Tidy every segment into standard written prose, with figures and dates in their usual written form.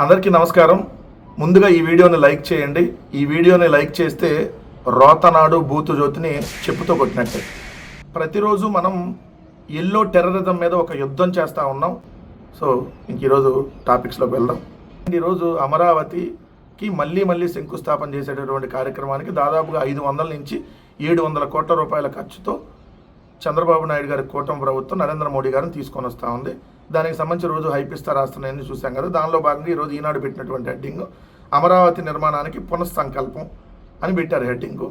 అందరికీ నమస్కారం. ముందుగా ఈ వీడియోని లైక్ చేయండి. ఈ వీడియోని లైక్ చేస్తే రోతనాడు బూతు జ్యోతిని చెప్పుతో కొట్టినట్టే. ప్రతిరోజు మనం ఎల్లో టెర్రరిజం మీద ఒక యుద్ధం చేస్తూ ఉన్నాం. సో ఇంక ఈరోజు టాపిక్స్లోకి వెళ్దాం. ఈరోజు అమరావతికి మళ్ళీ శంకుస్థాపన చేసేటటువంటి కార్యక్రమానికి దాదాపుగా 500 నుంచి 700 కోట్ల రూపాయల ఖర్చుతో చంద్రబాబు నాయుడు గారి కూటమి ప్రభుత్వం నరేంద్ర మోడీ గారిని తీసుకొని వస్తూ ఉంది. దానికి సంబంధించి రోజు హైపిస్తా రాస్తున్నాయని చూసాం కదా. దానిలో భాగంగా ఈరోజు ఈనాడు పెట్టినటువంటి హెడ్డింగ్ అమరావతి నిర్మాణానికి పునఃసంకల్పం అని పెట్టారు హెడ్డింగు.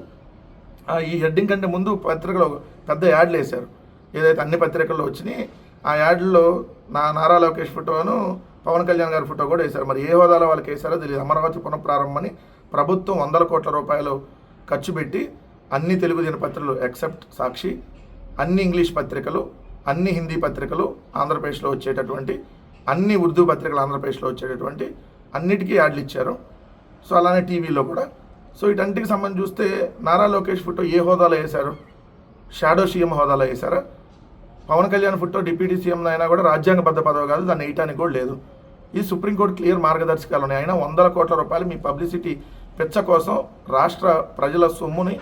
ఈ హెడ్డింగ్ కంటే ముందు పత్రికలో పెద్ద యాడ్లు వేశారు. ఏదైతే అన్ని పత్రికల్లో వచ్చినాయి ఆ యాడ్లలో నారా లోకేష్ ఫోటోను పవన్ కళ్యాణ్ గారి ఫోటో కూడా వేశారు. మరి ఏ హోదాలో వాళ్ళకి వేశారో తెలియదు. అమరావతి పునఃప్రారంభమని ప్రభుత్వం 100 కోట్ల రూపాయలు ఖర్చు పెట్టి అన్ని తెలుగు దినపత్రికలు ఎక్సెప్ట్ సాక్షి, అన్ని ఇంగ్లీష్ పత్రికలు, అన్ని హిందీ పత్రికలు ఆంధ్రప్రదేశ్లో వచ్చేటటువంటి, అన్ని ఉర్దూ పత్రికలు ఆంధ్రప్రదేశ్లో వచ్చేటటువంటి అన్నిటికీ యాడ్లు ఇచ్చారు. సో అలానే టీవీలో కూడా. సో వీటన్నిటికి సంబంధించి చూస్తే నారా లోకేష్ ఫోటో ఏ హోదాలో వేశారు? షాడో సీఎం హోదాలో వేశారా? Pawan Kalyan photo deputy CM అయినా కూడా రాజ్యాంగబద్ధ పదవి కాదు, దాన్ని వేయటానికి కూడా లేదు. ఈ సుప్రీంకోర్టు క్లియర్ మార్గదర్శకాలు ఉన్నాయి. అయినా 100 కోట్ల రూపాయలు మీ పబ్లిసిటీ పెచ్చ కోసం రాష్ట్ర ప్రజల సొమ్ముని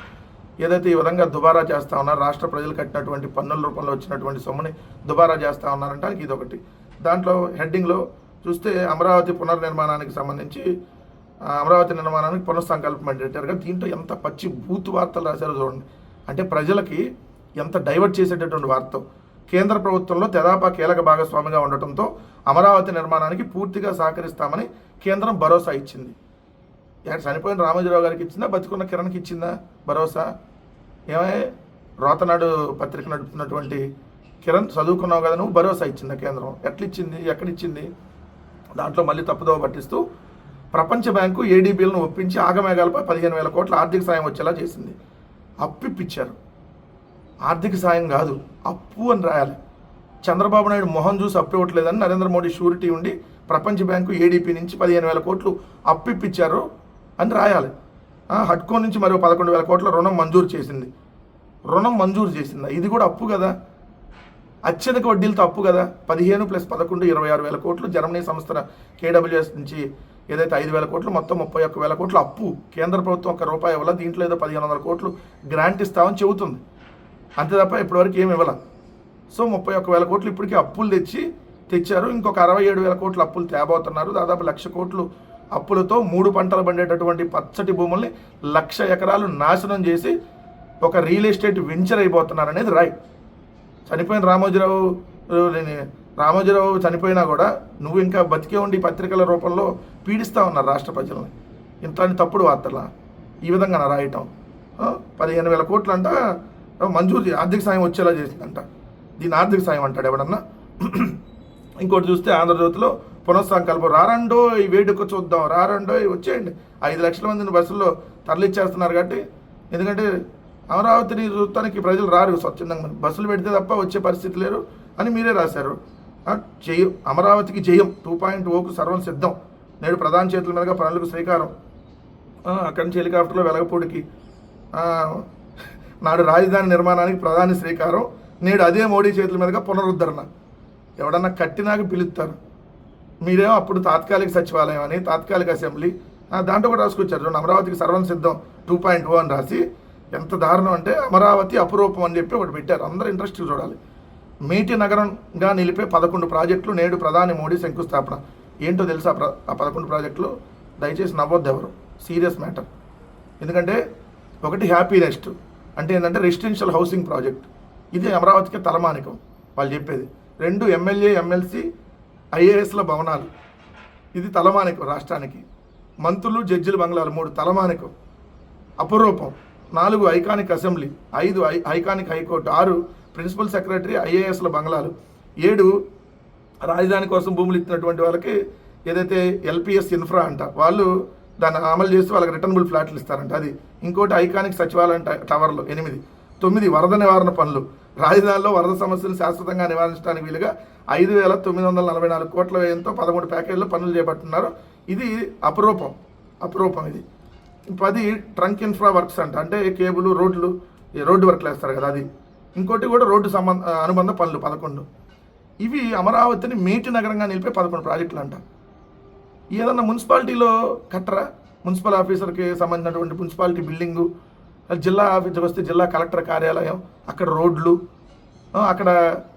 ఏదైతే ఈ విధంగా దుబారా చేస్తూ ఉన్నారు, రాష్ట్ర ప్రజలు కట్టినటువంటి పన్నుల రూపంలో వచ్చినటువంటి సొమ్ముని దుబారా చేస్తూ ఉన్నారంటానికి ఇదొకటి. దాంట్లో హెడ్డింగ్లో చూస్తే అమరావతి పునర్నిర్మాణానికి సంబంధించి అమరావతి నిర్మాణానికి పునఃసంకల్పం పెట్టారుగా. దీంట్లో ఎంత పచ్చి బూతు వార్తలు రాశారో చూడండి. అంటే ప్రజలకి ఎంత డైవర్ట్ చేసేటటువంటి వార్త. కేంద్ర ప్రభుత్వంలో తెదాపా కీలక భాగస్వామిగా ఉండటంతో అమరావతి నిర్మాణానికి పూర్తిగా సహకరిస్తామని కేంద్రం భరోసా ఇచ్చింది. చనిపోయిన రామోజీరావు గారికి ఇచ్చిందా, బతికున్న కిరణ్కి ఇచ్చిందా భరోసా? ఏమై రోతనాడు పత్రిక నడుపుతున్నటువంటి కిరణ్, చదువుకున్నావు కదా నువ్వు, భరోసా ఇచ్చిందా కేంద్రం? ఎట్లిచ్చింది, ఎక్కడిచ్చింది? దాంట్లో మళ్ళీ తప్పుదోవ పట్టిస్తూ ప్రపంచ బ్యాంకు ఏడీబీలను ఒప్పించి ఆగమేఘాలపై 15,000 కోట్ల ఆర్థిక సాయం వచ్చేలా చేసింది. అప్పు ఇప్పించారు, ఆర్థిక సాయం కాదు అప్పు అని రాయాలి. చంద్రబాబు నాయుడు మొహం చూసి అప్పు ఇవ్వట్లేదని నరేంద్ర మోడీ షూరిటీ ఉండి ప్రపంచ బ్యాంకు ఏడీపీ నుంచి 15,000 కోట్లు అప్పు ఇప్పించారు అని రాయాలి. హడ్కో నుంచి మరో 11,000 కోట్ల రుణం మంజూరు చేసింది. రుణం మంజూరు చేసిందా? ఇది కూడా అప్పు కదా, అత్యధిక వడ్డీలతో అప్పు కదా. 15 + 11 26,000 కోట్లు. జర్మనీ సంస్థ కేడబ్ల్యూఎస్ నుంచి ఏదైతే 5,000 కోట్లు, మొత్తం 31,000 కోట్లు అప్పు. కేంద్ర ప్రభుత్వం ₹1 వల్ల దీంట్లో ఏదో 1,500 కోట్లు గ్రాంట్ ఇస్తామని చెబుతుంది. అంతే తప్ప ఇప్పటివరకు ఏమి ఇవ్వాల. సో 31,000 కోట్లు ఇప్పటికీ అప్పులు తెచ్చారు. ఇంకొక 67,000 కోట్లు అప్పులు తేబోతున్నారు. దాదాపు 1,00,000 కోట్లు అప్పులతో 3 పంటలు పండేటటువంటి పచ్చటి భూముల్ని 1,00,000 ఎకరాలు నాశనం చేసి ఒక రియల్ ఎస్టేట్ వెంచర్ అయిపోతున్నారు అనేది రాయ్. చనిపోయిన రామోజీరావు చనిపోయినా కూడా నువ్వు ఇంకా బతికే ఉండి పత్రికల రూపంలో పీడిస్తూ ఉన్నారు రాష్ట్ర ప్రజలని. ఇంత తప్పుడు వార్తలా ఈ విధంగా రాయటం. 15,000 కోట్లు అంట మంజూరు, ఆర్థిక సాయం వచ్చేలా చేసిందంట. దీన్ని ఆర్థిక సాయం అంటాడు ఎవడన్నా? ఇంకోటి చూస్తే ఆంధ్రజ్యోతిలో పునఃసంకల్పం. రారండో ఈ వేడుక చూద్దాం, రారండో వచ్చేయండి. 5 లక్షల మందిని బస్సుల్లో తరలిచ్చేస్తున్నారు కాబట్టి. ఎందుకంటే అమరావతిని చూడటానికి ప్రజలు రారు స్వచ్ఛందంగా, బస్సులు పెడితే తప్ప వచ్చే పరిస్థితి లేరు అని మీరే రాశారు. జయం, అమరావతికి జయం, 2.0కు సర్వం సిద్ధం. నేడు ప్రధాని చేతుల మీదుగా పనులకు శ్రీకారం. అక్కడి నుంచి హెలికాప్టర్లో వెలగపూడికి. నాడు రాజధాని నిర్మాణానికి ప్రధాని శ్రీకారం, నేడు అదే మోడీ చేతుల మీదుగా పునరుద్ధరణ. ఎవడన్నా కట్టినాక పిలుస్తారు. మీరేమో అప్పుడు తాత్కాలిక సచివాలయం అని, తాత్కాలిక అసెంబ్లీ దాంట్లో కూడా రాసుకొచ్చారు. అమరావతికి సర్వం సిద్ధం 2.0 అని రాసి. ఎంత దారుణం అంటే అమరావతి అపురూపం అని చెప్పి ఒకటి పెట్టారు. అందరూ ఇంట్రెస్ట్ చూడాలి. మేటి నగరంగా నిలిపే 11 ప్రాజెక్టులు నేడు ప్రధాని మోడీ శంకుస్థాపన. ఏంటో తెలుసా ఆ 11 ప్రాజెక్టులు? దయచేసి నవ్వొద్దు ఎవరు, సీరియస్ మ్యాటర్. ఎందుకంటే ఒకటి హ్యాపీ నెస్ట్ అంటే ఏంటంటే రెసిడెన్షియల్ హౌసింగ్ ప్రాజెక్ట్. ఇది అమరావతికి తలమానికం వాళ్ళు చెప్పేది. 2 ఎమ్మెల్యే ఎమ్మెల్సీ ఐఏఎస్ల భవనాలు, ఇది తలమానికం రాష్ట్రానికి. మంత్రులు జడ్జిల బంగ్లాలు 3 తలమానికం, అపురూపం. 4 iconic assembly, 5 iconic high court, 6 principal secretary ఐఏఎస్ల బంగ్లాలు, 7 రాజధాని కోసం భూములు ఇచ్చినటువంటి వాళ్ళకి ఏదైతే ఎల్పిఎస్ ఇన్ఫ్రా అంట వాళ్ళు దాన్ని అమలు చేసి వాళ్ళకి రిటర్నబుల్ ఫ్లాట్లు ఇస్తారంట అది. ఇంకోటి ఐకానిక్ సచివాలయం టవర్లు 8, 9 వరద నివారణ పనులు. రాజధానిలో వరద సమస్యలు శాశ్వతంగా నివారించడానికి వీలుగా 5,944 కోట్ల వ్యయంతో 13 ప్యాకేజీలో పనులు చేపడుతున్నారు. ఇది అపురూపం ఇది. 10 ట్రంక్ ఇన్ఫ్రా వర్క్స్ అంట, అంటే కేబుల్, రోడ్డు వర్క్లు వేస్తారు కదా అది. ఇంకోటి కూడా రోడ్డు అనుబంధ పనులు 11. ఇవి అమరావతిని మేటి నగరంగా నిలిపే 11 ప్రాజెక్టులు అంట. ఏదన్నా మున్సిపాలిటీలో కట్టరా? మున్సిపల్ ఆఫీసర్కి సంబంధించినటువంటి మున్సిపాలిటీ బిల్డింగు, జిల్లా ఆఫీసర్కి వస్తే జిల్లా కలెక్టర్ కార్యాలయం, అక్కడ రోడ్లు, అక్కడ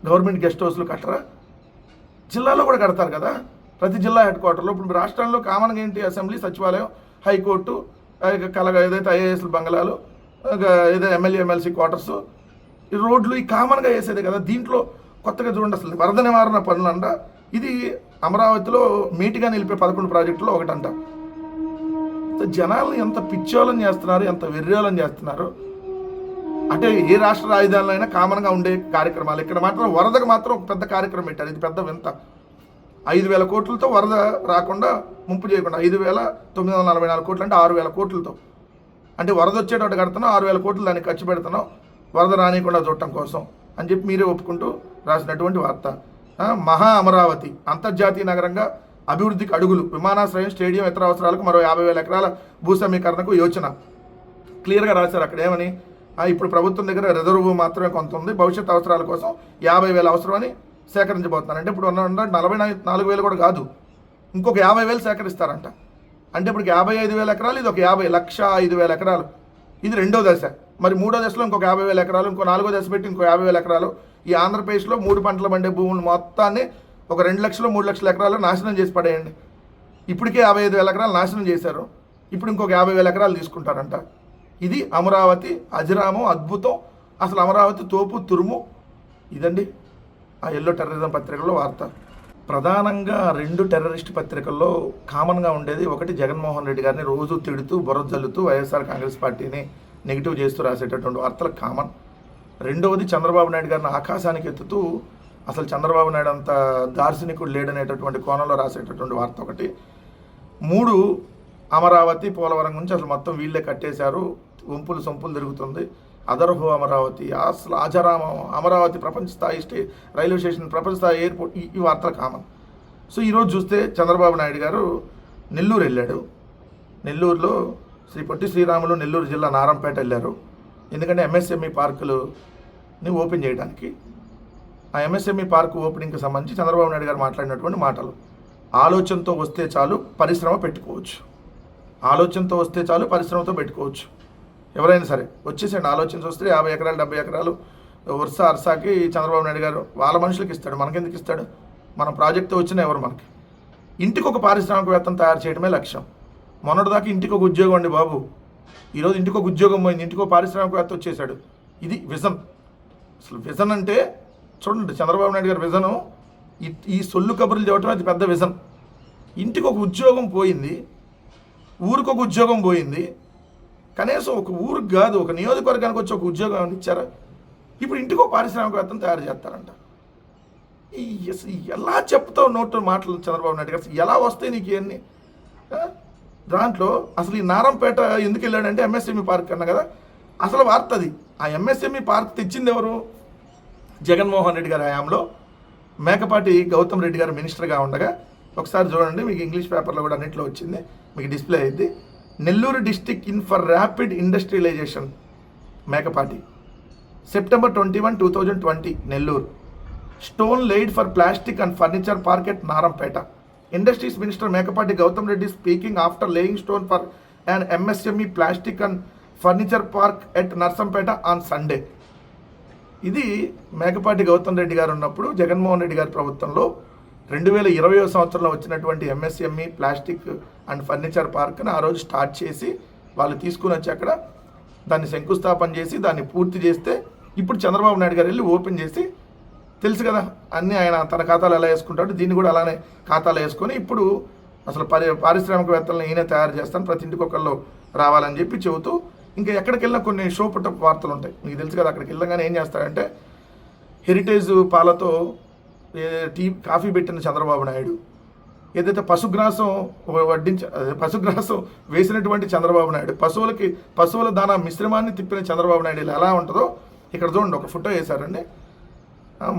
గవర్నమెంట్ గెస్ట్ హౌస్లు కట్టరా? జిల్లాలో కూడా కడతారు కదా, ప్రతి జిల్లా హెడ్ క్వార్టర్లో. ఇప్పుడు రాష్ట్రంలో కామన్గా ఏంటి? అసెంబ్లీ, సచివాలయం, హైకోర్టు, ఏదైతే ఐఏఎస్ల బంగళాలు, ఏదైతే ఎమ్మెల్యే ఎమ్మెల్సీ క్వార్టర్స్, ఈ రోడ్లు ఈ కామన్గా వేసేదే కదా. దీంట్లో కొత్తగా చూడండి, అసలు వరద నివారణ పనులు అంట. ఇది అమరావతిలో మీటిగా నిలిపే 11 ప్రాజెక్టులో ఒకటంట. జనాలను ఎంత పిచ్చోళం చేస్తున్నారు, ఎంత వెర్రోళం చేస్తున్నారు. అంటే ఏ రాష్ట్ర రాజధానిలో అయినా కామన్గా ఉండే కార్యక్రమాలు, ఇక్కడ మాత్రం వరదకు మాత్రం ఒక పెద్ద కార్యక్రమం పెట్టారు. ఇది పెద్ద వింత. 5,000 కోట్లతో వరద రాకుండా, ముంపు చేయకుండా 5,944 కోట్లు అంటే 6,000 కోట్లతో. అంటే వరద వచ్చేటట్టు కడుతున్నాం, 6,000 కోట్లు దానికి ఖర్చు పెడుతున్నాం వరద రానియకుండా చూడటం కోసం అని చెప్పి మీరే ఒప్పుకుంటూ రాసినటువంటి వార్త. మహా అమరావతి అంతర్జాతీయ నగరంగా అభివృద్ధికి అడుగులు, విమానాశ్రయం, స్టేడియం, ఇతర అవసరాలకు మరో 50,000 ఎకరాల భూ సమీకరణకు యోచన. క్లియర్గా రాశారు అక్కడ. ఏమని? ఇప్పుడు ప్రభుత్వం దగ్గర రిజర్వ్ మాత్రమే కొంత ఉంది, భవిష్యత్ అవసరాల కోసం 50,000 అవసరమని సేకరించబోతున్నారు. అంటే ఇప్పుడు 44,000 కూడా కాదు, ఇంకొక 50,000 సేకరిస్తారంట. అంటే ఇప్పుడు 55,000 ఎకరాలు, ఇది ఒక 1,05,000 ఎకరాలు. ఇది రెండో దశ. మరి మూడో దశలో ఇంకొక 50,000 ఎకరాలు, ఇంకో నాలుగో దశ పెట్టి ఇంకో 50,000 ఎకరాలు. ఈ ఆంధ్రప్రదేశ్లో 3 పంటలు పండే భూములు మొత్తాన్ని ఒక 2 లక్షలు 3 లక్షల ఎకరాలు నాశనం చేసి పడేయండి. ఇప్పటికే 55,000 ఎకరాలు నాశనం చేశారు, ఇప్పుడు ఇంకొక 50,000 ఎకరాలు తీసుకుంటారంట. ఇది అమరావతి అజిరామం, అద్భుతం. అసలు అమరావతి తోపు తురుము. ఇదండి ఆ ఎల్లో టెర్రరిజం పత్రికల్లో వార్త. ప్రధానంగా 2 టెర్రరిస్ట్ పత్రికల్లో కామన్గా ఉండేది, ఒకటి జగన్మోహన్ రెడ్డి గారిని రోజు తిడుతూ బురద జల్లుతూ వైఎస్ఆర్ కాంగ్రెస్ పార్టీని నెగిటివ్ చేస్తూ రాసేటటువంటి వార్తలు కామన్. రెండవది చంద్రబాబు నాయుడు గారిని ఆకాశానికి ఎత్తుతూ అసలు చంద్రబాబు నాయుడు అంత దార్శనికుడు లేడనేటటువంటి కోణంలో రాసేటటువంటి వార్త ఒకటి. 3 అమరావతి పోలవరం గురించి అసలు మొత్తం వీళ్ళే కట్టేశారు, వంపులు సొంపులు తిరుగుతుంది, అదర్హో అమరావతి, అసలు ఆజరామం, అమరావతి ప్రపంచ స్థాయి రైల్వే స్టేషన్, ప్రపంచ స్థాయి ఎయిర్పోర్ట్, ఈ వార్తలు కామన్. సో ఈరోజు చూస్తే చంద్రబాబు నాయుడు గారు నెల్లూరు వెళ్ళాడు. నెల్లూరులో శ్రీ పొట్టి శ్రీరాములు నెల్లూరు జిల్లా నారంపేట వెళ్ళారు. ఎందుకంటే ఎంఎస్ఎంఈ పార్కులని ఓపెన్ చేయడానికి. ఆ ఎంఎస్ఎంఈ పార్కు ఓపెనింగ్కి సంబంధించి చంద్రబాబు నాయుడు గారు మాట్లాడినటువంటి మాటలు, ఆలోచనతో వస్తే చాలు పరిశ్రమ పెట్టుకోవచ్చు, ఆలోచనతో వస్తే చాలు పరిశ్రమతో పెట్టుకోవచ్చు. ఎవరైనా సరే వచ్చేసండి, ఆలోచన వస్తే 50 ఎకరాలు 70 ఎకరాలు అర్సాకి చంద్రబాబు నాయుడు గారు వాళ్ళ మనుషులకి ఇస్తాడు, మనకెందుకు ఇస్తాడు? మన ప్రాజెక్టు వచ్చినా ఎవరు మనకి? ఇంటికి ఒక పారిశ్రామికవేత్తను తయారు చేయడమే లక్ష్యం. మొన్నటిదాకా ఇంటికి ఒక ఉద్యోగం అండి బాబు, ఈరోజు ఇంటికి ఒక ఉద్యోగం పోయింది, ఇంటికి ఒక పారిశ్రామికవేత్త వచ్చేసాడు. ఇది విజన్. అసలు విజన్ అంటే చూడండి, చంద్రబాబు నాయుడు గారి విజను ఈ సొల్లు కబుర్లు చెప్పడం అది పెద్ద విజన్. ఇంటికి ఒక ఉద్యోగం పోయింది, ఊరికి ఒక ఉద్యోగం పోయింది, కనీసం ఒక ఊరికి కాదు ఒక నియోజకవర్గానికి వచ్చి ఒక ఉద్యోగం ఇచ్చారా? ఇప్పుడు ఇంటికి ఒక పారిశ్రామికవేత్తను తయారు చేస్తారంట. ఎలా చెప్తావు నోటు మాటలు చంద్రబాబు నాయుడు గారు? ఎలా వస్తాయి నీకు ఇవన్నీ? దాంట్లో అసలు ఈ నారంపేట ఎందుకు వెళ్ళాడంటే ఎంఎస్ఎంఈ పార్క్ అన్నా కదా, అసలు వార్త అది. ఆ ఎంఎస్ఎంఈ పార్క్ తెచ్చింది ఎవరు? జగన్మోహన్ రెడ్డి గారి హయాంలో మేకపాటి గౌతమ్ రెడ్డి గారు మినిస్టర్గా ఉండగా. ఒకసారి చూడండి, మీకు ఇంగ్లీష్ పేపర్లో కూడా అన్నింటిలో వచ్చింది, మీకు డిస్ప్లే అయింది. Nellore district in for rapid industrialization Mekapati, September 21, 2020, Nellore. Stone laid for plastic and furniture park at Narampeta. Industries Minister Mekapati Gautam Reddy speaking after laying stone for an MSME plastic and furniture park at Narsampeta on Sunday. ఇది మేకపాటి గౌతమ్ రెడ్డి గారు ఉన్నప్పుడు జగన్మోహన్ రెడ్డి గారి ప్రభుత్వంలో 2020 సంవత్సరంలో వచ్చినటువంటి MSME plastic and furniture పార్క్ని ఆ రోజు start చేసి వాళ్ళు తీసుకుని వచ్చి అక్కడ దాన్ని శంకుస్థాపన చేసి దాన్ని పూర్తి చేస్తే ఇప్పుడు చంద్రబాబు నాయుడు గారు వెళ్ళి ఓపెన్ చేసి, తెలుసు కదా అన్నీ ఆయన తన ఖాతాలు ఎలా వేసుకుంటాడు, దీన్ని కూడా అలానే ఖాతాలు వేసుకొని ఇప్పుడు అసలు పారిశ్రామికవేత్తలను ఈయనే తయారు చేస్తాను, ప్రతి ఇంటికి ఒకళ్ళు రావాలని చెప్పి చెబుతూ, ఇంకా ఎక్కడికి వెళ్ళినా కొన్ని షో పుట్టప్ వార్తలు ఉంటాయి మీకు తెలుసు కదా. అక్కడికి వెళ్ళగానే ఏం చేస్తాడంటే హెరిటేజ్ పాలతో కాఫీ పెట్టిన చంద్రబాబు నాయుడు, ఏదైతే పశుగ్రాసం పశుగ్రాసం వేసినటువంటి చంద్రబాబు నాయుడు, పశువుల దానా మిశ్రమాన్ని తిప్పిన చంద్రబాబు నాయుడు ఎలా ఉంటుందో ఇక్కడ చూడండి. ఒక ఫోటో వేశారండి,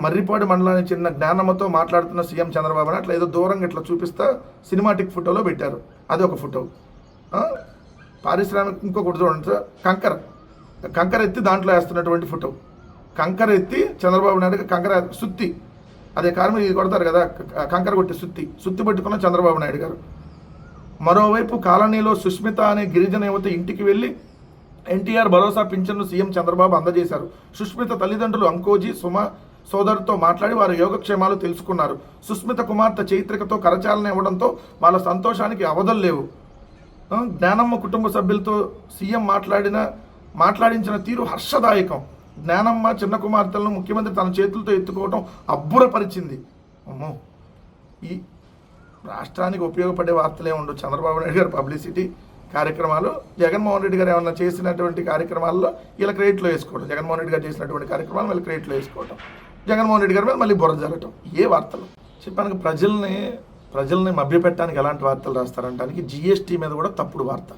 మర్రిపాడు మండలానికి చెందిన జ్ఞానమ్మతో మాట్లాడుతున్న సీఎం చంద్రబాబు నాయుడు అట్లా ఏదో దూరంగా ఇట్లా చూపిస్తా సినిమాటిక్ ఫోటోలో పెట్టారు, అది ఒక ఫోటో. పారిశ్రామిక ఇంకొకటి చూడండి, కంకర ఎత్తి దాంట్లో వేస్తున్నటువంటి ఫోటో, కంకర ఎత్తి చంద్రబాబు నాయుడు కంకర సుత్తి, అదే కార్మికులు కొడతారు కదా కంకర కొట్టి సుత్తి పట్టుకున్న చంద్రబాబు నాయుడు గారు. మరోవైపు కాలనీలో సుష్మిత అనే గిరిజన యువత ఇంటికి వెళ్ళి ఎన్టీఆర్ భరోసా పింఛన్ను సీఎం చంద్రబాబు అందజేశారు. సుష్మిత తల్లిదండ్రులు అంకోజీ సుమ సోదరుతో మాట్లాడి వారి యోగక్షేమాలు తెలుసుకున్నారు. సుస్మిత కుమార్తె చైత్రికతో కరచాలన ఇవ్వడంతో వాళ్ళ సంతోషానికి అవధులు లేవు. జ్ఞానమ్మ కుటుంబ సభ్యులతో సీఎం మాట్లాడించిన తీరు హర్షదాయకం. జ్ఞానమ్మ చిన్న కుమార్తెలను ముఖ్యమంత్రి తన చేతులతో ఎత్తుకోవడం అబ్బురపరిచింది. అమ్మో, ఈ రాష్ట్రానికి ఉపయోగపడే వార్తలే ఉండవు. చంద్రబాబు నాయుడు గారు పబ్లిసిటీ కార్యక్రమాలు, జగన్మోహన్ రెడ్డి గారు ఏమన్నా చేసినటువంటి కార్యక్రమాల్లో వీళ్ళ క్రెడిట్లో వేసుకోవడం, జగన్మోహన్ రెడ్డి గారు చేసినటువంటి కార్యక్రమాలు వీళ్ళ క్రెడిట్లో వేసుకోవడం, జగన్మోహన్ రెడ్డి గారి మీద మళ్ళీ బుర్ర జరగటం. ఏ వార్తలు చెప్పాను. ప్రజల్ని మభ్యపెట్టడానికి ఎలాంటి వార్తలు రాస్తారంటానికి జీఎస్టీ మీద కూడా తప్పుడు వార్త.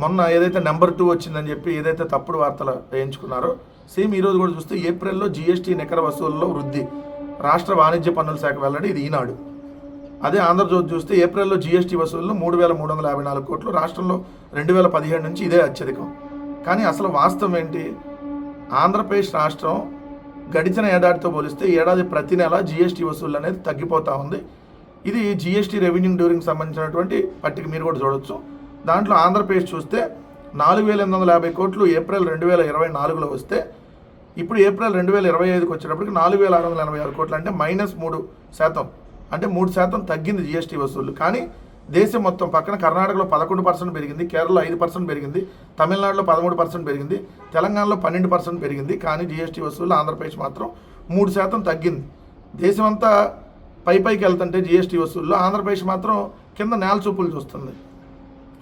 మొన్న ఏదైతే నెంబర్ 2 వచ్చిందని చెప్పి ఏదైతే తప్పుడు వార్తలు వేయించుకున్నారో సేమ్ ఈరోజు కూడా చూస్తే ఏప్రిల్లో జీఎస్టీ నికర వసూళ్లలో వృద్ధి, రాష్ట్ర వాణిజ్య పన్నుల శాఖ వెల్లడి. ఇది ఈనాడు. అదే ఆంధ్రజ్యోతి చూస్తే ఏప్రిల్లో జీఎస్టీ వసూళ్లు 3,354 కోట్లు, రాష్ట్రంలో 2017 నుంచి ఇదే అత్యధికం. కానీ అసలు వాస్తవం ఏంటి? ఆంధ్రప్రదేశ్ రాష్ట్రం గడిచిన ఏడాదితో పోలిస్తే ఏడాది ప్రతి నెల జీఎస్టీ వసూళ్ళు అనేది తగ్గిపోతూ ఉంది. ఇది జీఎస్టీ రెవెన్యూ డ్యూరింగ్ సంబంధించినటువంటి పట్టిక మీరు కూడా చూడొచ్చు. దాంట్లో ఆంధ్రప్రదేశ్ చూస్తే 4,850 కోట్లు ఏప్రిల్ 2024లో వస్తే ఇప్పుడు ఏప్రిల్ 2025కి వచ్చేటప్పటికి 4,686 కోట్లు, అంటే -3%, అంటే 3% తగ్గింది జీఎస్టీ వసూళ్లు. కానీ దేశం మొత్తం పక్కన కర్ణాటకలో 11% పెరిగింది, కేరళలో 5% పెరిగింది, తమిళనాడులో 13% పెరిగింది, తెలంగాణలో 12% పెరిగింది. కానీ జీఎస్టీ వసూళ్లు ఆంధ్రప్రదేశ్ మాత్రం 3% తగ్గింది. దేశమంతా పైకి వెళ్తుంటే జీఎస్టీ వసూల్లో ఆంధ్రప్రదేశ్ మాత్రం కింద నేల చూపులు చూస్తుంది.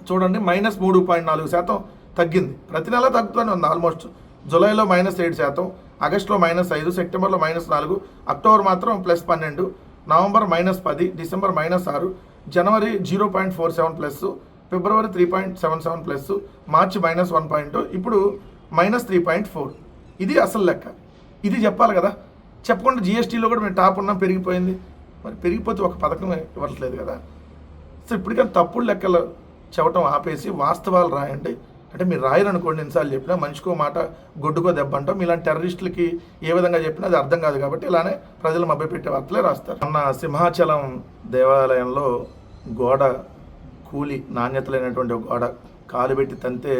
చూడండి, -3.4% తగ్గింది. ప్రతి నెల తగ్గుతూనే ఉంది. ఆల్మోస్ట్ జూలైలో -7%, ఆగస్టులో -5%, సెప్టెంబర్లో -4%, అక్టోబర్ మాత్రం +12%, నవంబర్ -10%, డిసెంబర్ -6%, జనవరి 0.47+, ఫిబ్రవరి 3.77+, మార్చి -1%, ఇప్పుడు -3.4%. ఇది అసలు లెక్క. ఇది చెప్పాలి కదా. చెప్పకుండా జీఎస్టీలో కూడా మేము టాప్ ఉన్నాం, పెరిగిపోయింది. మరి పెరిగిపోతే ఒక పథకం ఇవ్వట్లేదు కదా. సో ఇప్పటికైనా తప్పుడు లెక్కలు చెప్పటం ఆపేసి వాస్తవాలు రాయండి. అంటే మీరు రాయరనుకోండి, ఎన్నిసార్లు చెప్పినా మనిషికో మాట గొడ్డుకో దెబ్బ అంటాం. ఇలాంటి టెర్రరిస్టులకి ఏ విధంగా చెప్పినా అది అర్థం కాదు కాబట్టి ఇలానే ప్రజలు మభ్యపెట్టే వార్తలే రాస్తారు. మొన్న సింహాచలం దేవాలయంలో గోడ కూలి, నాణ్యత లేనటువంటి ఒక గోడ కాలు పెట్టి తంతే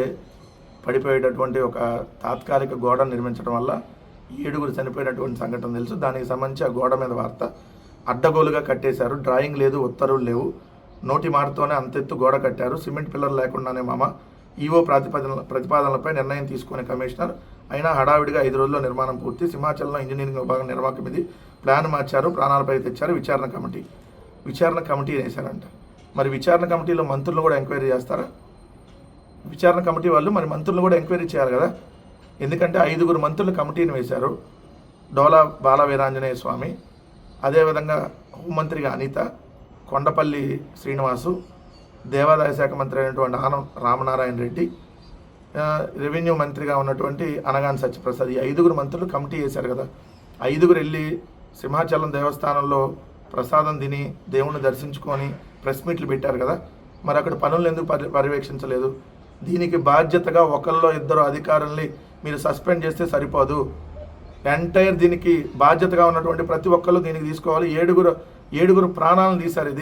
పడిపోయేటటువంటి ఒక తాత్కాలిక గోడ నిర్మించడం వల్ల 7 చనిపోయినటువంటి సంఘటన తెలుసు. దానికి సంబంధించి ఆ గోడ మీద వార్త అడ్డగోలుగా కట్టేశారు. డ్రాయింగ్ లేదు, ఉత్తర్వులు లేవు, నోటి మాటతోనే అంతెత్తు గోడ కట్టారు. సిమెంట్ పిల్లర్ లేకుండానే ఈవో ప్రతిపాదనలపై నిర్ణయం తీసుకునే కమిషనర్ అయినా హడావిడిగా 5 రోజుల్లో నిర్మాణం పూర్తి. సింహాచలంలో ఇంజనీరింగ్ విభాగం నిర్వాహకం ఇది. ప్లాన్ మార్చారు, ప్రాణాలపై తెచ్చారు. విచారణ కమిటీ వేశారంట. మరి విచారణ కమిటీలో మంత్రులు కూడా ఎంక్వైరీ చేస్తారా? విచారణ కమిటీ వాళ్ళు మరి మంత్రులు కూడా ఎంక్వైరీ చేయాలి కదా. ఎందుకంటే 5 మంత్రుల కమిటీని వేశారు. డోలా బాల వీరాంజనేయ స్వామి, అదేవిధంగా హోంమంత్రిగా అనిత, కొండపల్లి శ్రీనివాసు, దేవాదాయ శాఖ మంత్రి అయినటువంటి ఆనం రామనారాయణ రెడ్డి, రెవెన్యూ మంత్రిగా ఉన్నటువంటి అనగాని సత్యప్రసాద్, ఈ 5 మంత్రులు కమిటీ వేశారు కదా. 5 వెళ్ళి సింహాచలం దేవస్థానంలో ప్రసాదం తిని దేవుణ్ణి దర్శించుకొని ప్రెస్ మీట్లు పెట్టారు కదా. మరి అక్కడ పనులను ఎందుకు పర్యవేక్షించలేదు? దీనికి బాధ్యతగా 1-2 అధికారుల్ని మీరు సస్పెండ్ చేస్తే సరిపోదు. ఎంటైర్ దీనికి బాధ్యతగా ఉన్నటువంటి ప్రతి ఒక్కళ్ళు దీనికి తీసుకోవాలి. 7 ప్రాణాలను తీశారు.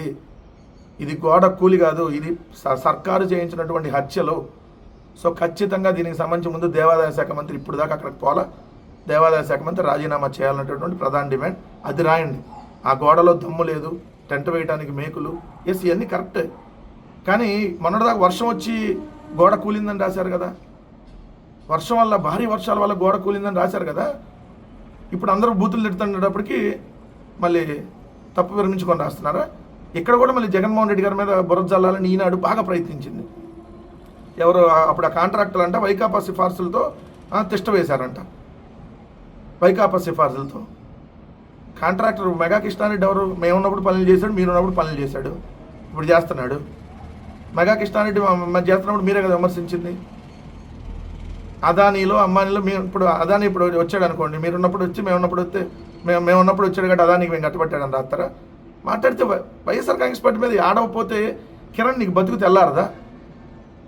ఇది గోడ కూలి కాదు, ఇది సర్కారు చేయించినటువంటి హత్యలు. సో ఖచ్చితంగా దీనికి సంబంధించి ముందు దేవాదాయ శాఖ మంత్రి ఇప్పుడు దాకా అక్కడికి పోలా, దేవాదాయ శాఖ మంత్రి రాజీనామా చేయాలనేటటువంటి ప్రధాన డిమాండ్. అది రాయండి. ఆ గోడలో దమ్ము లేదు, టెంట్ వేయడానికి మేకులు, ఇవన్నీ కరెక్టే. కానీ మొన్నటిదాకా వర్షం వచ్చి గోడ కూలిందని రాశారు కదా. వర్షం వల్ల, భారీ వర్షాల వల్ల గోడ కూలిందని రాశారు కదా. ఇప్పుడు అందరూ బూతులు తిడుతున్నప్పటికీ మళ్ళీ తప్పు విరమించుకొని రాస్తున్నారా? ఇక్కడ కూడా మళ్ళీ జగన్మోహన్ రెడ్డి గారి మీద బురద జల్లాలని ఈనాడు బాగా ప్రయత్నించింది. ఎవరు అప్పుడు ఆ కాంట్రాక్టర్లు అంట వైకాపా సిఫార్సులతో తిష్ట వేశారంట. వైకాపా సిఫార్సులతో కాంట్రాక్టర్ మెగా కృష్ణారెడ్డి ఎవరు? మేమున్నప్పుడు పనులు చేశాడు, మీరున్నప్పుడు పనులు చేశాడు, ఇప్పుడు చేస్తున్నాడు. మెగా కృష్ణారెడ్డి చేస్తున్నప్పుడు మీరే కదా విమర్శించింది. అదానీలో అంబానీలో ఇప్పుడు అదానీ ఇప్పుడు వచ్చాడు అనుకోండి, మీరున్నప్పుడు వచ్చి మేమున్నప్పుడు వస్తే మేమున్నప్పుడు వచ్చాడు కాబట్టి అదానికి మేము కట్టబట్టాడని రాస్తారా? మాట్లాడితే వైఎస్ఆర్ కాంగ్రెస్ పార్టీ మీద ఆడవపోతే కిరణ్ నీకు బతుకు తెల్లారదా?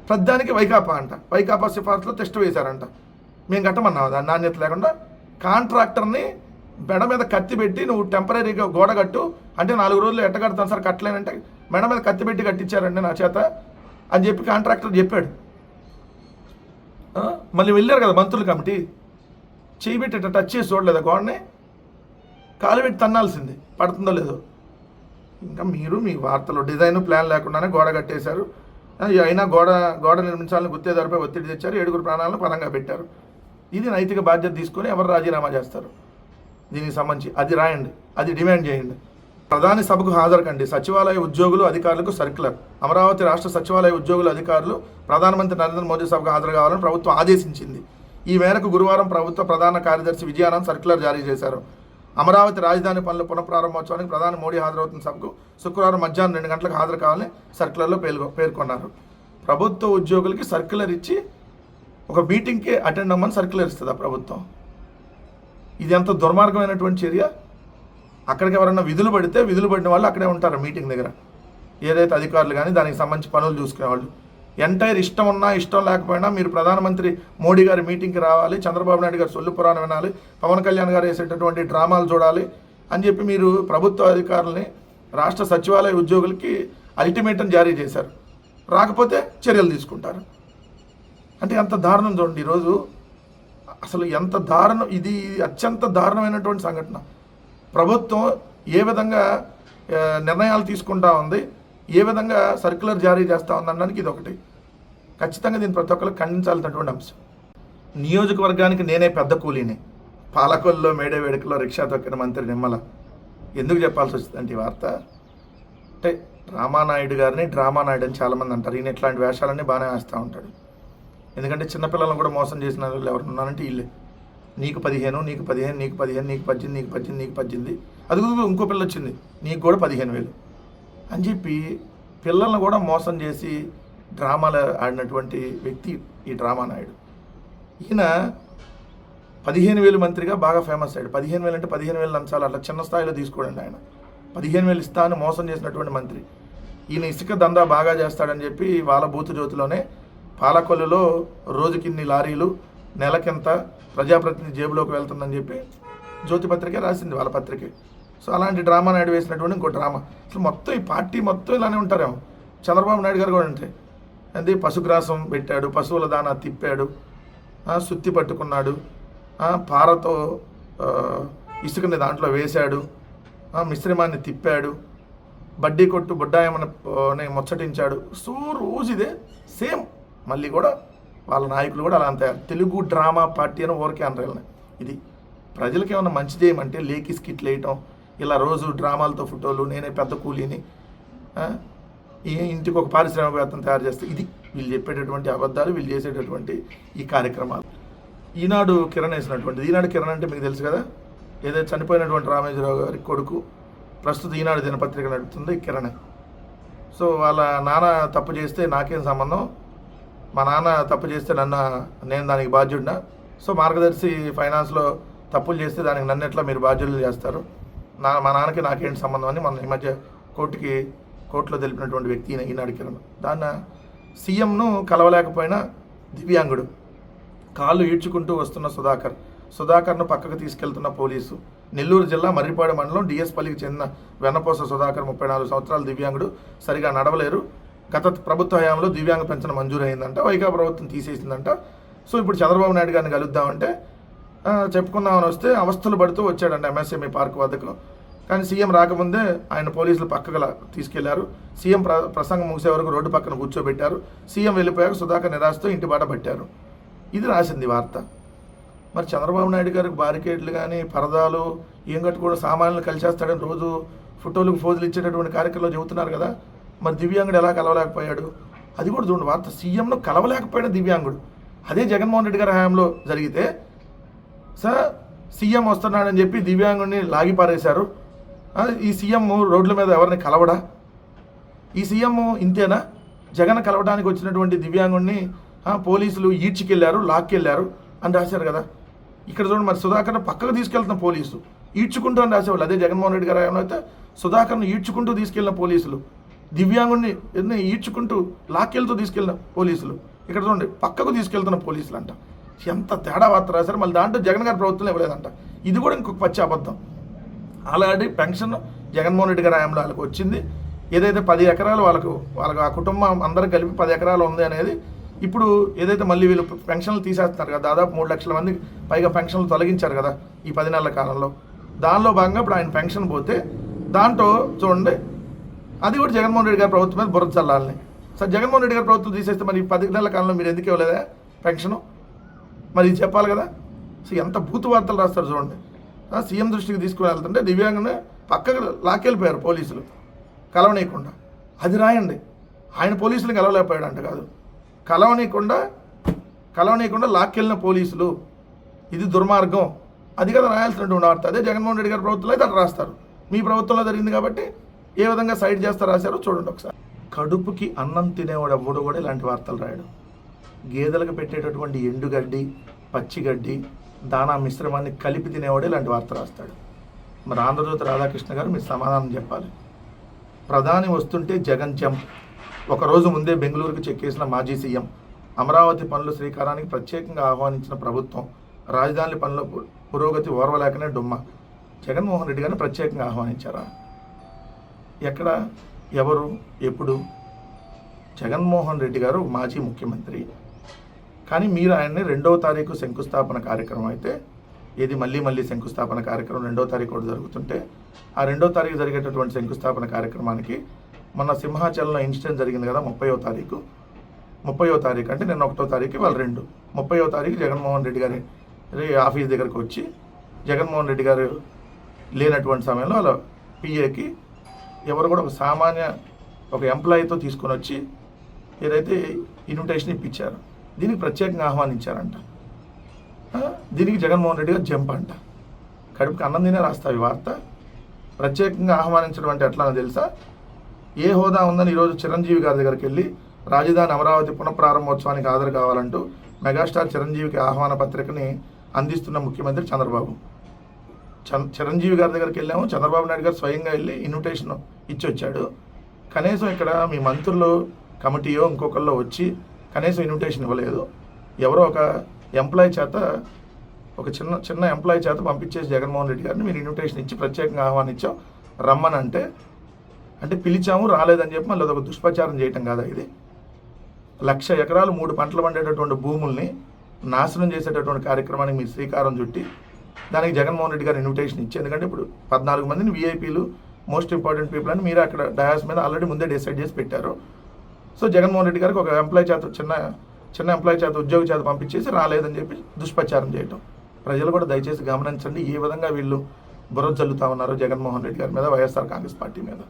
ప్రధానికి వైకాపా అంట, వైకాపా సిఫార్సులో టెస్ట్ వేశారంట. మేము కట్టమన్నావు దాన్ని నాణ్యత లేకుండా. కాంట్రాక్టర్ని బెడ మీద కత్తి పెట్టి నువ్వు టెంపరీగా గోడ కట్టు అంటే 4 రోజులు ఎట్ట కడతాను సార్ కట్టలేనంటే మెడ మీద కత్తి పెట్టి కట్టించారండి నా చేత అని చెప్పి కాంట్రాక్టర్ చెప్పాడు. మళ్ళీ వెళ్ళారు కదా మంత్రుల కమిటీ, చేయి పెట్టి టచ్ చేసి చూడలేదా గోడని? కాలు పెట్టి తన్నాల్సింది, పడుతుందో లేదో. ఇంకా మీరు మీ వార్తలు డిజైన్ ప్లాన్ లేకుండానే గోడ కట్టేశారు. అయినా గోడ నిర్మించాలని గుత్తేదారుపై ఒత్తిడి తెచ్చారు, 7 ప్రాణాలను పరంగా పెట్టారు. ఇది నైతిక బాధ్యత తీసుకొని ఎవరు రాజీనామా చేస్తారు దీనికి సంబంధించి? అది రాయండి, అది డిమాండ్ చేయండి. ప్రధాని సభకు హాజరు కండి, సచివాలయ ఉద్యోగులు అధికారులకు సర్క్యులర్. అమరావతి రాష్ట్ర సచివాలయ ఉద్యోగులు అధికారులు ప్రధానమంత్రి నరేంద్ర మోదీ సభకు హాజరు కావాలని ప్రభుత్వం ఆదేశించింది. ఈ మేరకు గురువారం ప్రభుత్వ ప్రధాన కార్యదర్శి విజయానంద్ సర్క్యులర్ జారీ చేశారు. అమరావతి రాజధాని పనుల పునఃప్రారంభోత్సవానికి ప్రధాని మోడీ హాజరవుతున్న సభకు శుక్రవారం మధ్యాహ్నం 2 గంటలకు హాజరు కావాలని సర్క్యులర్లో పేర్కొన్నారు. ప్రభుత్వ ఉద్యోగులకి సర్క్యులర్ ఇచ్చి ఒక మీటింగ్కి అటెండ్ అవ్వమని సర్క్యులర్ ఇస్తుందా ప్రభుత్వం? ఇది ఎంత దుర్మార్గమైనటువంటి చర్య. అక్కడికి ఎవరన్నా విధులు పడిన వాళ్ళు అక్కడే ఉంటారు మీటింగ్ దగ్గర, ఏదైతే అధికారులు కానీ దానికి సంబంధించి పనులు చూసుకునేవాళ్ళు. ఎంటైర్ ఇష్టం ఉన్నా ఇష్టం లేకపోయినా మీరు ప్రధానమంత్రి మోడీ గారి మీటింగ్కి రావాలి, చంద్రబాబు నాయుడు గారు సొల్లు పురాణం వినాలి, పవన్ కళ్యాణ్ గారు వేసేటటువంటి డ్రామాలు చూడాలి అని చెప్పి మీరు ప్రభుత్వ అధికారులని రాష్ట్ర సచివాలయ ఉద్యోగులకి అల్టిమేటం జారీ చేశారు. రాకపోతే చర్యలు తీసుకుంటారు. అంటే ఎంత దారుణం చూడండి ఈరోజు. అసలు ఎంత దారుణం ఇది, అత్యంత దారుణమైనటువంటి సంఘటన. ప్రభుత్వం ఏ విధంగా నిర్ణయాలు తీసుకుంటా ఉంది, ఏ విధంగా సర్క్యులర్ జారీ చేస్తూ ఉందనడానికి ఇది ఒకటి. ఖచ్చితంగా దీన్ని ప్రతి ఒక్కరు ఖండించాల్సినటువంటి అంశం. నియోజకవర్గానికి నేనే పెద్ద కూలీని, పాలకొల్లో మేడే వేడుకలో రిక్షా తొక్కిన మంత్రి నిమ్మల. ఎందుకు చెప్పాల్సి వచ్చిందంటే ఈ వార్త? అంటే రామానాయుడు గారిని డ్రామానాయుడు అని చాలామంది అంటారు. ఈయన ఇట్లాంటి వేషాలన్నీ బాగానే వేస్తూ ఉంటాడు. ఎందుకంటే చిన్నపిల్లలను కూడా మోసం చేసిన వాళ్ళు ఎవరు ఉన్నారంటే వీళ్ళే. నీకు 15, నీకు 15, నీకు 15, నీకు 18, నీకు 18, నీకు 18, అది ఇంకో పిల్ల వచ్చింది నీకు కూడా 15,000 అని చెప్పి పిల్లలను కూడా మోసం చేసి డ్రామాలు ఆడినటువంటి వ్యక్తి ఈ డ్రామానాయుడు. ఈయన 15,000 మంత్రిగా బాగా ఫేమస్ అయ్యాడు. 15,000 అంటే 15,000 లంచాలు అట్లా చిన్న స్థాయిలో తీసుకోండి. ఆయన 15,000 ఇస్తా అని మోసం చేసినటువంటి మంత్రి. ఈయన ఇసుక దందా బాగా చేస్తాడని చెప్పి వాళ్ళ బూతు జ్యోతిలోనే పాలకొల్లులో రోజుకిన్ని లారీలు, నెలకింత ప్రజాప్రతినిధి జేబులోకి వెళ్తుందని చెప్పి జ్యోతి పత్రికే రాసింది, వాళ్ళ పత్రికే. సో అలాంటి డ్రామా నాయుడు వేసినటువంటి ఇంకో డ్రామా. అసలు మొత్తం ఈ పార్టీ మొత్తం ఇలానే ఉంటారేమో. చంద్రబాబు నాయుడు గారు కూడా అంటే అది పశుగ్రాసం పెట్టాడు, పశువుల దానా తిప్పాడు, సుత్తి పట్టుకున్నాడు, పారతో ఇసుకని దాంట్లో వేశాడు, మిశ్రమాన్ని తిప్పాడు, బడ్డీ కొట్టు బుడ్డాయమని ముచ్చటించాడు. సో రోజు ఇదే సేమ్. మళ్ళీ కూడా వాళ్ళ నాయకులు కూడా అలా అంతే. తెలుగు డ్రామా పార్టీ అని ఊరికే అనరేళ్ళని. ఇది ప్రజలకి ఏమన్నా మంచి చేయమంటే లేకి స్కిట్లు వేయటం, ఇలా రోజు డ్రామాలతో ఫోటోలు, నేనే పెద్ద కూలీని, ఈ ఇంటికి ఒక పారిశ్రామికవేత్తను తయారు చేస్తే, ఇది వీళ్ళు చెప్పేటటువంటి అబద్ధాలు, వీళ్ళు చేసేటటువంటి ఈ కార్యక్రమాలు. ఈనాడు కిరణ్ వేసినటువంటిది. ఈనాడు కిరణ్ అంటే మీకు తెలుసు కదా, ఏదైతే చనిపోయినటువంటి రామేశ్వరరావు గారి కొడుకు ప్రస్తుతం ఈనాడు దినపత్రిక నడుపుతుంది కిరణ్. సో వాళ్ళ నాన్న తప్పు చేస్తే నాకేం సంబంధం, మా నాన్న తప్పు చేస్తే నేను దానికి బాధ్యుడినా, సో మార్గదర్శి ఫైనాన్స్లో తప్పులు చేస్తే దానికి నన్ను ఎట్లా మీరు బాధ్యులు చేస్తారు, మా నాన్నకి నాకేంటి సంబంధం అని మన ఈ మధ్య కోర్టులో తెలిపినటువంటి వ్యక్తి ఈనాడు కిరణ్. దాన్ని సీఎంను కలవలేకపోయినా దివ్యాంగుడు కాళ్ళు ఈడ్చుకుంటూ వస్తున్న సుధాకర్ను పక్కకు తీసుకెళ్తున్న పోలీసు. నెల్లూరు జిల్లా మర్రిపాడు మండలం డిఎస్పల్లికి చెందిన వెన్నపోస సుధాకర్ 34 సంవత్సరాల దివ్యాంగుడు, సరిగా నడవలేరు. గత ప్రభుత్వ హయాంలో దివ్యాంగ పెన్షన్ మంజూరైందంట, వైకా ప్రభుత్వం తీసేసిందంట. సో ఇప్పుడు చంద్రబాబు నాయుడు గారిని కలుద్దామంటే చెప్పుకుందామని వస్తే అవస్థలు పడుతూ వచ్చాడంట ఎంఎస్ఎంఈ పార్క్ వద్దకు. కానీ సీఎం రాకముందే ఆయన పోలీసులు పక్కకు తీసుకెళ్లారు. సీఎం ప్రసంగం ముగిసే వరకు రోడ్డు పక్కన కూర్చోబెట్టారు. సీఎం వెళ్ళిపోయాక సుధాకర్ నిరాశతో ఇంటి బాట పట్టారు. ఇది రాసింది వార్త. మరి చంద్రబాబు నాయుడు గారికి బారికేడ్లు కానీ పరదాలు ఏం కట్టుకోవడం, సామాన్యులు కలిసేస్తాడని రోజు ఫోటోలకు ఫోజులు ఇచ్చేటటువంటి కార్యక్రమంలో చెబుతున్నారు కదా. మరి దివ్యాంగుడు ఎలా కలవలేకపోయాడు? అది కూడా చూడండి వార్త. సీఎంను కలవలేకపోయిన దివ్యాంగుడు. అదే జగన్మోహన్ రెడ్డి గారి హయాంలో జరిగితే సార్ సీఎం వస్తున్నాడని చెప్పి దివ్యాంగుడిని లాగిపారేశారు. ఈ సీఎం రోడ్ల మీద ఎవరిని కలవడా? ఈ సీఎం ఇంతేనా? జగన్ కలవడానికి వచ్చినటువంటి దివ్యాంగుడిని పోలీసులు ఈడ్చుకెళ్ళారు, లాక్కెళ్ళారు అని రాశారు కదా. ఇక్కడ చూడండి, మరి సుధాకర్ను పక్కకు తీసుకెళ్తున్న పోలీసు ఈడ్చుకుంటూ అని రాసేవాళ్ళు. అదే జగన్మోహన్ రెడ్డి గారు హయాంలో అయితే సుధాకర్ను ఈడ్చుకుంటూ తీసుకెళ్ళిన పోలీసులు, దివ్యాంగుడిని ఈడ్చుకుంటూ లాక్కెళ్తూ తీసుకెళ్ళిన పోలీసులు. ఇక్కడ చూడండి, పక్కకు తీసుకెళ్తున్న పోలీసులు అంట. ఎంత తేడా వార్త రాశారు. మళ్ళీ దాంట్లో జగన్ గారి ప్రభుత్వం ఇవ్వలేదంట. ఇది కూడా ఇంకొక పచ్చి అబద్ధం. ఆల్రెడీ పెన్షన్ జగన్మోహన్ రెడ్డి గారి హయాంలో వాళ్ళకి వచ్చింది. ఏదైతే 10 ఎకరాలు వాళ్ళకు ఆ కుటుంబం అందరం కలిపి 10 ఎకరాలు ఉంది అనేది ఇప్పుడు ఏదైతే మళ్ళీ వీళ్ళు పెన్షన్లు తీసేస్తున్నారు కదా, దాదాపు 3 లక్షల మంది పైగా పెన్షన్లు తొలగించారు కదా ఈ 10 నెలల కాలంలో. దానిలో భాగంగా ఇప్పుడు ఆయన పెన్షన్ పోతే దాంట్లో చూడండి, అది కూడా జగన్మోహన్ రెడ్డి గారి ప్రభుత్వం మీద బురద చల్లాలని. సార్ జగన్మోహన్ రెడ్డి గారి ప్రభుత్వం తీసేస్తే మరి 10 నెలల కాలంలో మీరు ఎందుకు ఇవ్వలేదా పెన్షను? మరి ఇది చెప్పాలి కదా. సో ఎంత బూతు వార్తలు రాస్తారు చూడండి. సీఎం దృష్టికి తీసుకుని వెళ్తుంటే దివ్యాంగనే పక్కకు లాక్కెళ్ళిపోయారు పోలీసులు కలవనీయకుండా. అది రాయండి. ఆయన పోలీసులకు కలవలేకపోయాడంట కాదు, కలవనీయకుండా లాక్కెళ్ళిన పోలీసులు, ఇది దుర్మార్గం, అది కదా రాయాల్సినటువంటి వార్త. అదే జగన్మోహన్ రెడ్డి గారి ప్రభుత్వంలో అయితే అట్లా రాస్తారు. మీ ప్రభుత్వంలో జరిగింది కాబట్టి ఏ విధంగా సైడ్ చేస్తా రాశారో చూడండి ఒకసారి. కడుపుకి అన్నం తినేవాడు ఎవ్వడు కూడా ఇలాంటి వార్తలు రాయడు. గేదెలకు పెట్టేటటువంటి ఎండుగడ్డి, పచ్చిగడ్డి, దానా మిశ్రమాన్ని కలిపి తినేవాడు ఇలాంటి వార్త రాస్తాడు. మరి ఆంధ్రజ్యోతి రాధాకృష్ణ గారు మీరు సమాధానం చెప్పాలి. ప్రధాని వస్తుంటే జగన్ జంప్, ఒకరోజు ముందే బెంగళూరుకు చెక్కేసిన మాజీ సీఎం, అమరావతి పనుల శ్రీకారానికి ప్రత్యేకంగా ఆహ్వానించిన ప్రభుత్వం, రాజధాని పనుల పురోగతి ఓర్వలేకనే డుమ్మ. జగన్మోహన్ రెడ్డి గారిని ప్రత్యేకంగా ఆహ్వానించారా? ఎక్కడ, ఎవరు, ఎప్పుడు? జగన్మోహన్ రెడ్డి గారు మాజీ ముఖ్యమంత్రి, కానీ మీరు ఆయన్ని 2వ తారీఖు శంకుస్థాపన కార్యక్రమం అయితే, ఏది మళ్ళీ శంకుస్థాపన కార్యక్రమం 2వ తారీఖు కూడా జరుగుతుంటే, ఆ 2వ తారీఖు జరిగేటటువంటి శంకుస్థాపన కార్యక్రమానికి మొన్న సింహాచలంలో ఇన్సిడెంట్ జరిగింది కదా 30వ తారీఖు అంటే నిన్న 1వ తారీఖు, వాళ్ళు 2, 30వ తారీఖు జగన్మోహన్ రెడ్డి గారి ఆఫీస్ దగ్గరకు వచ్చి జగన్మోహన్ రెడ్డి గారు లేనటువంటి సమయంలో వాళ్ళ పిఏకి ఎవరు కూడా ఒక ఎంప్లాయీతో తీసుకొని వచ్చి ఏదైతే ఇన్విటేషన్ ఇప్పించారు, దీనికి ప్రత్యేకంగా ఆహ్వానించారంట. దీనికి జగన్మోహన్ రెడ్డి గారు జంప్ అంట. కడుపుకి అన్నం తినే రాస్తావు ఈ వార్త. ప్రత్యేకంగా ఆహ్వానించడం అంటే ఎట్లా తెలుసా? ఏ హోదా ఉందని ఈరోజు చిరంజీవి గారి దగ్గరికి వెళ్ళి రాజధాని అమరావతి పునఃప్రారంభోత్సవానికి హాజరు కావాలంటూ మెగాస్టార్ చిరంజీవికి ఆహ్వాన పత్రికని అందిస్తున్న ముఖ్యమంత్రి చంద్రబాబు. చిరంజీవి గారి దగ్గరికి వెళ్ళాము, చంద్రబాబు నాయుడు గారు స్వయంగా వెళ్ళి ఇన్విటేషన్ ఇచ్చి వచ్చాడు. కనీసం ఇక్కడ మీ మంత్రులు కమిటీయో ఇంకొకళ్ళు వచ్చి కనీసం ఇన్విటేషన్ ఇవ్వలేదు. ఎవరో ఒక ఎంప్లాయీ చేత, ఒక చిన్న ఎంప్లాయీ చేత పంపించేసి జగన్మోహన్ రెడ్డి గారిని మీరు ఇన్విటేషన్ ఇచ్చి ప్రత్యేకంగా ఆహ్వానించాం రమ్మని అంటే పిలిచాము రాలేదని చెప్పి మళ్ళీ అదొక దుష్ప్రచారం చేయటం కాదా ఇది? 1,00,000 ఎకరాలు 3 పంటలు పండేటటువంటి భూముల్ని నాశనం చేసేటటువంటి కార్యక్రమానికి మీరు శ్రీకారం చుట్టి దానికి జగన్మోహన్ రెడ్డి గారు ఇన్విటేషన్ ఇచ్చి, ఎందుకంటే ఇప్పుడు 14 మందిని వీఐపీలు, మోస్ట్ ఇంపార్టెంట్ పీపుల్ అని మీరు అక్కడ డయాస్ మీద ఆల్రెడీ ముందే డిసైడ్ చేసి పెట్టారు. సో జగన్మోహన్ రెడ్డి గారికి ఒక ఎంప్లాయీ చేత, చిన్న ఎంప్లాయీ చేత, ఉద్యోగి చేత పంపించేసి రాలేదని చెప్పి దుష్ప్రచారం చేయటం. ప్రజలు కూడా దయచేసి గమనించండి ఏ విధంగా వీళ్ళు బుర్ర చల్లుతా ఉన్నారో జగన్మోహన్ రెడ్డి గారి మీద, వైఎస్ఆర్ కాంగ్రెస్ పార్టీ మీద.